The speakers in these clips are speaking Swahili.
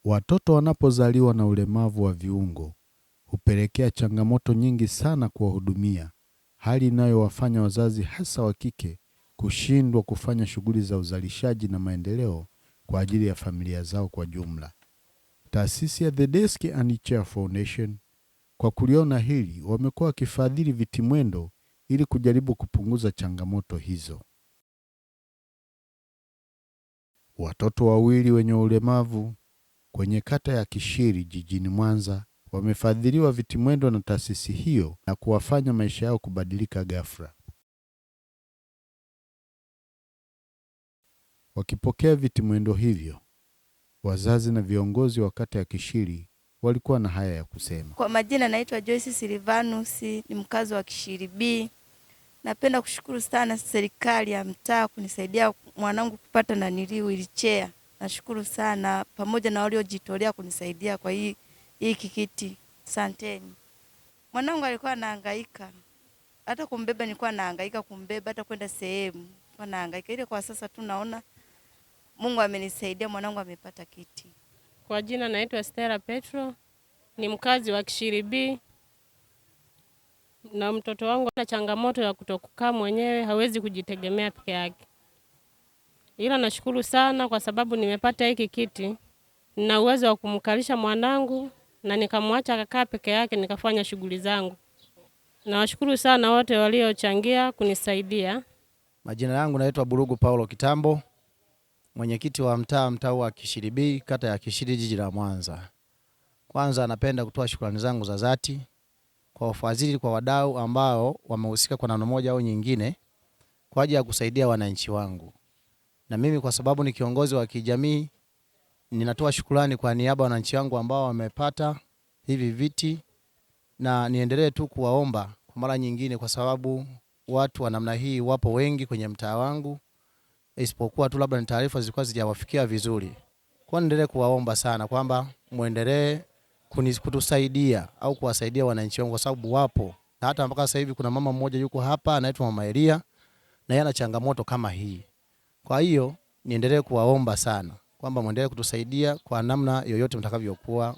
Watoto wanapozaliwa na ulemavu wa viungo hupelekea changamoto nyingi sana kuwahudumia, hali inayowafanya wazazi hasa wa kike kushindwa kufanya shughuli za uzalishaji na maendeleo kwa ajili ya familia zao kwa jumla. Taasisi ya The Desk and Chair Foundation kwa kuliona hili wamekuwa wakifadhili vitimwendo ili kujaribu kupunguza changamoto hizo. Watoto wawili wenye ulemavu kwenye kata ya Kishiri jijini Mwanza wamefadhiliwa vitimwendo na taasisi hiyo na kuwafanya maisha yao kubadilika ghafla. Wakipokea vitimwendo hivyo, wazazi na viongozi wa kata ya Kishiri walikuwa na haya ya kusema. Kwa majina naitwa Joyce Silvanus, ni mkazi wa Kishiri B. Napenda kushukuru sana serikali ya mtaa kunisaidia mwanangu kupata wheelchair. Nashukuru sana pamoja na waliojitolea kunisaidia kwa hii kikiti. Asanteni. Mwanangu alikuwa anahangaika. Hata kumbeba nilikuwa nahangaika kumbeba, hata kwenda sehemu nilikuwa nahangaika. Ile kwa sasa tu naona Mungu amenisaidia, mwanangu amepata kiti. Kwa jina naitwa Stella Petro, ni mkazi wa Kishiri B. Na mtoto wangu ana changamoto ya kutokukaa mwenyewe, hawezi kujitegemea peke yake. Ila nashukuru sana kwa sababu nimepata hiki kiti. Nina uwezo wa kumkalisha mwanangu na nikamwacha akakaa peke yake nikafanya shughuli zangu. Nawashukuru sana wote waliochangia kunisaidia. Majina yangu naitwa Burugu Paulo Kitambo, mwenyekiti wa mtaa wa Kishiri B, kata ya Kishiri, jiji la Mwanza. Kwanza napenda kutoa shukrani zangu za dhati kwa wafadhili, kwa wadau ambao wamehusika kwa namna moja au nyingine kwa ajili ya kusaidia wananchi wangu. Na mimi kwa sababu ni kiongozi wa kijamii, ninatoa shukrani kwa niaba ya wananchi wangu ambao wamepata hivi viti, na niendelee tu kuwaomba kwa mara nyingine, kwa sababu watu wa namna hii wapo wengi kwenye mtaa wangu, isipokuwa tu labda ni taarifa zilikuwa hazijawafikia vizuri. Kwa niendelee kuwaomba sana kwamba muendelee kutusaidia au kuwasaidia wananchi wangu, kwa sababu wapo. Na hata mpaka sasa hivi kuna mama mmoja yuko hapa anaitwa Mama Elia, na yana changamoto kama hii. Kwa hiyo niendelee kuwaomba sana kwamba muendelee kutusaidia kwa namna yoyote mtakavyokuwa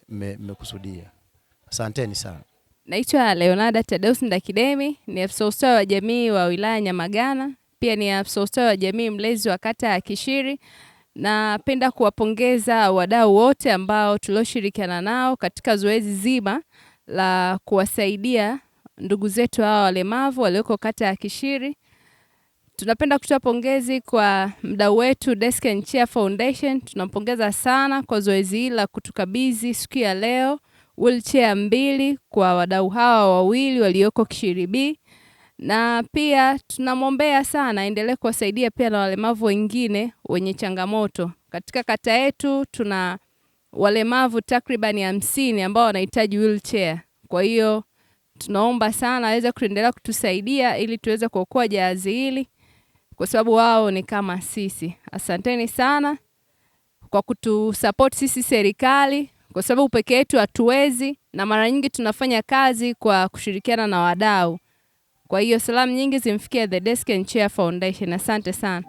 mmekusudia. Asanteni sana. Naitwa Leonarda Tadeus Ndakidemi, ni afisa ustawi wa jamii wa wilaya Nyamagana, pia ni afisa ustawi wa jamii mlezi wa kata ya Kishiri. Napenda kuwapongeza wadau wote ambao tulioshirikiana nao katika zoezi zima la kuwasaidia ndugu zetu hawa walemavu walioko kata ya Kishiri. Tunapenda kutoa pongezi kwa mdau wetu Desk and Chair Foundation. Tunampongeza sana kwa zoezi hili la kutukabidhi siku ya leo wheelchair 2 kwa wadau hawa wawili walioko Kishiri B. Na pia tunamwombea sana endelee kuwasaidia pia na walemavu wengine wenye changamoto. Katika kata yetu tuna walemavu takriban 50 ambao wanahitaji wheelchair. Kwa hiyo tunaomba sana aweze kuendelea kutusaidia ili tuweze kuokoa jahazi hili, kwa sababu wao ni kama sisi. Asanteni sana kwa kutusupport sisi serikali, kwa sababu peke yetu hatuwezi, na mara nyingi tunafanya kazi kwa kushirikiana na wadau. Kwa hiyo salamu nyingi zimfikie The Desk and Chair Foundation. Asante sana.